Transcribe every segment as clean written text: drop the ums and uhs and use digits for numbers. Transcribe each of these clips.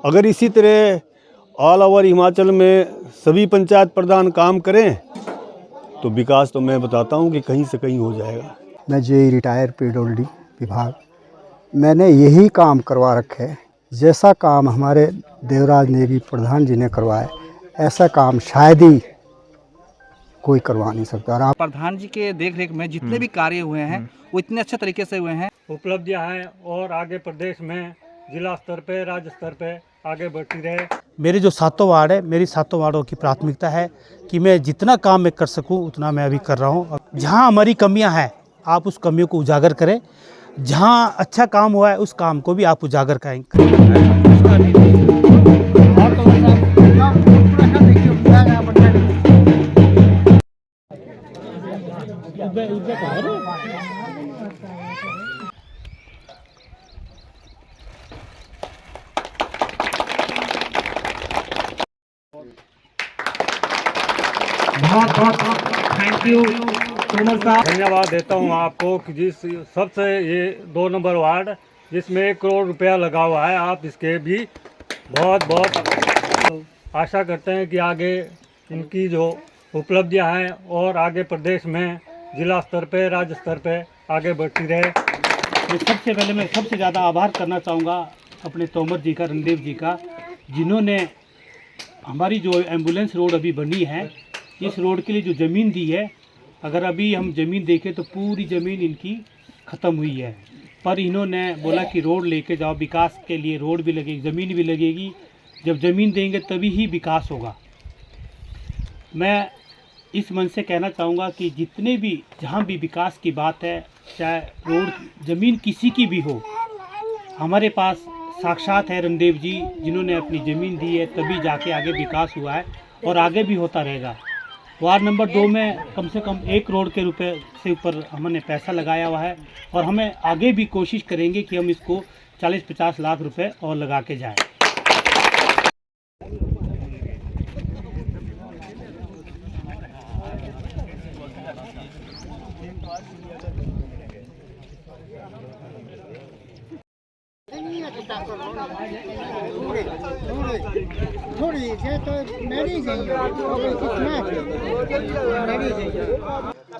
अगर इसी तरह ऑल ओवर हिमाचल में सभी पंचायत प्रधान काम करें तो विकास तो मैं बताता हूँ कि कहीं से कहीं हो जाएगा। मैं जेई रिटायर पीडब्ल्यूडी विभाग, मैंने यही काम करवा रखे है। जैसा काम हमारे देवराज नेगी प्रधान जी ने करवाया, ऐसा काम शायद ही कोई करवा नहीं सकता। और आप प्रधान जी के देख रेख में जितने भी कार्य हुए हैं वो इतने अच्छे तरीके से हुए हैं। उपलब्धियां हैं और आगे प्रदेश में जिला स्तर पे, राज्य स्तर पे आगे बढ़ती रहे। मेरे जो 7 वार्ड है, मेरी 7 वार्डों की प्राथमिकता है कि मैं जितना काम मैं कर सकूं उतना मैं अभी कर रहा हूं। जहां हमारी कमियां हैं आप उस कमियों को उजागर करें, जहां अच्छा काम हुआ है उस काम को भी आप उजागर करें। बहुत बहुत थैंक यू तोमर साहब। धन्यवाद देता हूं आपको कि जिस सबसे ये 2 नंबर वार्ड जिसमें 1 करोड़ रुपया लगा हुआ है, आप इसके भी बहुत बहुत आशा करते हैं कि आगे इनकी जो उपलब्धियां हैं और आगे प्रदेश में जिला स्तर पे, राज्य स्तर पे आगे बढ़ती रहे। तो सबसे पहले मैं सबसे ज़्यादा आभार करना चाहूँगा अपने तोमर जी का, रणदेव जी का, जिन्होंने हमारी जो एम्बुलेंस रोड अभी बनी है, इस रोड के लिए जो ज़मीन दी है, अगर अभी हम ज़मीन देखें तो पूरी ज़मीन इनकी ख़त्म हुई है, पर इन्होंने बोला कि रोड लेके जाओ, विकास के लिए रोड भी लगेगी, ज़मीन भी लगेगी। जब ज़मीन देंगे तभी ही विकास होगा। मैं इस मन से कहना चाहूँगा कि जितने भी जहाँ भी विकास की बात है, चाहे रोड ज़मीन किसी की भी हो, हमारे पास साक्षात है रणदेव जी, जिन्होंने अपनी ज़मीन दी है, तभी जाके आगे विकास हुआ है और आगे भी होता रहेगा। वार्ड नंबर 2 में कम से कम 1 करोड़ के रुपए से ऊपर हमने पैसा लगाया हुआ है और हमें आगे भी कोशिश करेंगे कि हम इसको 40-50 लाख रुपए और लगा के जाएं।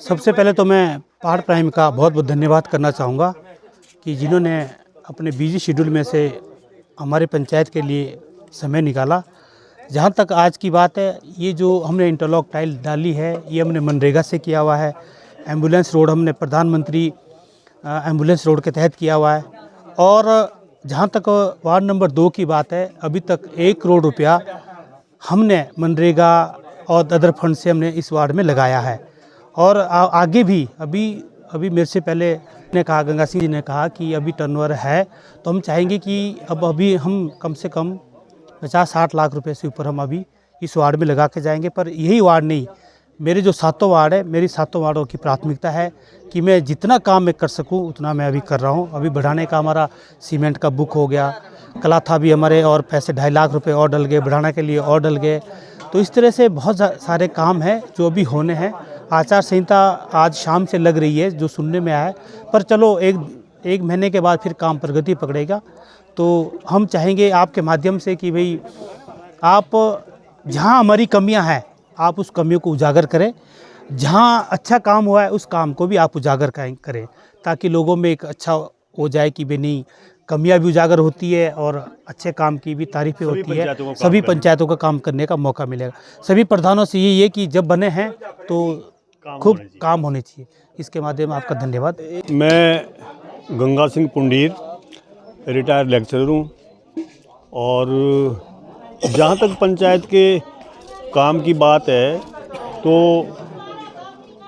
सबसे पहले तो मैं पहाड़ प्राइम का बहुत बहुत धन्यवाद करना चाहूँगा कि जिन्होंने अपने बिजी शेड्यूल में से हमारे पंचायत के लिए समय निकाला। जहाँ तक आज की बात है, ये जो हमने इंटरलॉक टाइल डाली है, ये हमने मनरेगा से किया हुआ है। एम्बुलेंस रोड हमने प्रधानमंत्री एम्बुलेंस रोड के तहत किया हुआ है। और जहाँ तक वार्ड नंबर 2 की बात है, अभी तक 1 करोड़ रुपया हमने मनरेगा और अदर फंड से हमने इस वार्ड में लगाया है। और आगे भी अभी मेरे से पहले ने कहा, गंगा सिंह जी ने कहा कि अभी टर्नओवर है, तो हम चाहेंगे कि अब अभी हम कम से कम 50-60 लाख रुपए से ऊपर हम अभी इस वार्ड में लगा के जाएंगे। पर यही वार्ड नहीं, मेरे जो 7 वार्ड है, मेरी 7 वार्डों की प्राथमिकता है कि मैं जितना काम मैं कर सकूं उतना मैं अभी कर रहा हूं। अभी बढ़ाने का हमारा सीमेंट का बुक हो गया, कलाथा भी हमारे और पैसे 2.5 लाख रुपए और डल गए, बढ़ाने के लिए और डल गए। तो इस तरह से बहुत सारे काम हैं जो अभी होने हैं। आचार संहिता आज शाम से लग रही है जो सुनने में आया है, पर चलो एक महीने के बाद फिर काम प्रगति पकड़ेगा। तो हम चाहेंगे आपके माध्यम से कि भाई आप जहां हमारी कमियां हैं आप उस कमियों को उजागर करें, जहां अच्छा काम हुआ है उस काम को भी आप उजागर करें, ताकि लोगों में एक अच्छा हो जाए कि भाई नहीं, कमियां भी उजागर होती है और अच्छे काम की भी तारीफें होती है। सभी पंचायतों को काम करने का मौका मिलेगा। सभी प्रधानों से यही है कि जब बने हैं तो खूब काम होने चाहिए। इसके माध्यम आपका धन्यवाद। मैं गंगा सिंह पुंडीर रिटायर लेक्चरर हूँ और जहाँ तक पंचायत के काम की बात है तो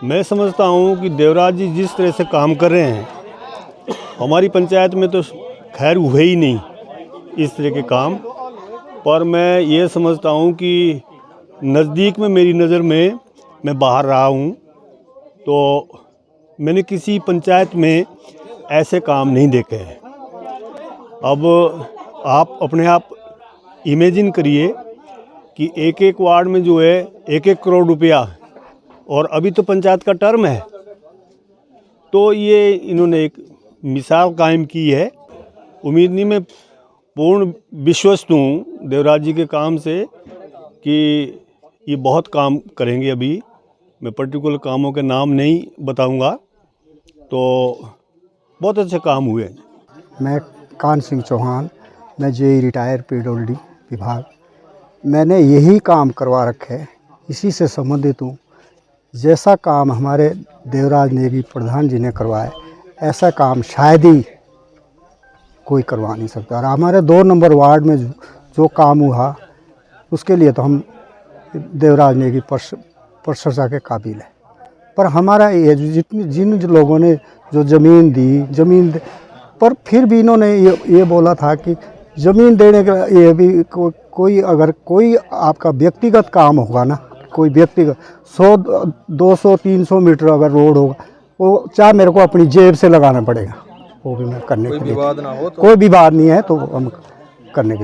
मैं समझता हूँ कि देवराज जी जिस तरह से काम कर रहे हैं, हमारी पंचायत में तो खैर हुए ही नहीं इस तरह के काम। पर मैं ये समझता हूँ कि नज़दीक में मेरी नज़र में मैं बाहर रहा हूँ तो मैंने किसी पंचायत में ऐसे काम नहीं देखे हैं। अब आप अपने आप इमेजिन करिए कि एक एक वार्ड में जो है 1-1 करोड़ रुपया, और अभी तो पंचायत का टर्म है, तो ये इन्होंने एक मिसाल कायम की है। उम्मीद नहीं, मैं पूर्ण विश्वस्त हूँ देवराज जी के काम से कि ये बहुत काम करेंगे। अभी मैं पर्टिकुलर कामों के नाम नहीं बताऊंगा, तो बहुत अच्छे काम हुए। मैं कान सिंह चौहान, मैं जेई रिटायर PWD विभाग, मैंने यही काम करवा रखे है, इसी से संबंधित हूँ। जैसा काम हमारे देवराज नेगी प्रधान जी ने करवाया, ऐसा काम शायद ही कोई करवा नहीं सकता। और हमारे 2 नंबर वार्ड में जो काम हुआ, उसके लिए तो हम देवराज नेगी प्रशंसा के काबिल है। पर हमारा ये जिन लोगों ने जो ज़मीन दी, पर फिर भी इन्होंने ये बोला था कि ज़मीन देने का ये भी कोई अगर कोई आपका व्यक्तिगत काम होगा ना, कोई व्यक्तिगत 100, 200, 300 मीटर अगर रोड होगा, वो चाहे मेरे को अपनी जेब से लगाना पड़ेगा, वो भी मैं करने के लिए, कोई विवाद ना हो तो, कोई विवाद नहीं है तो हम करने के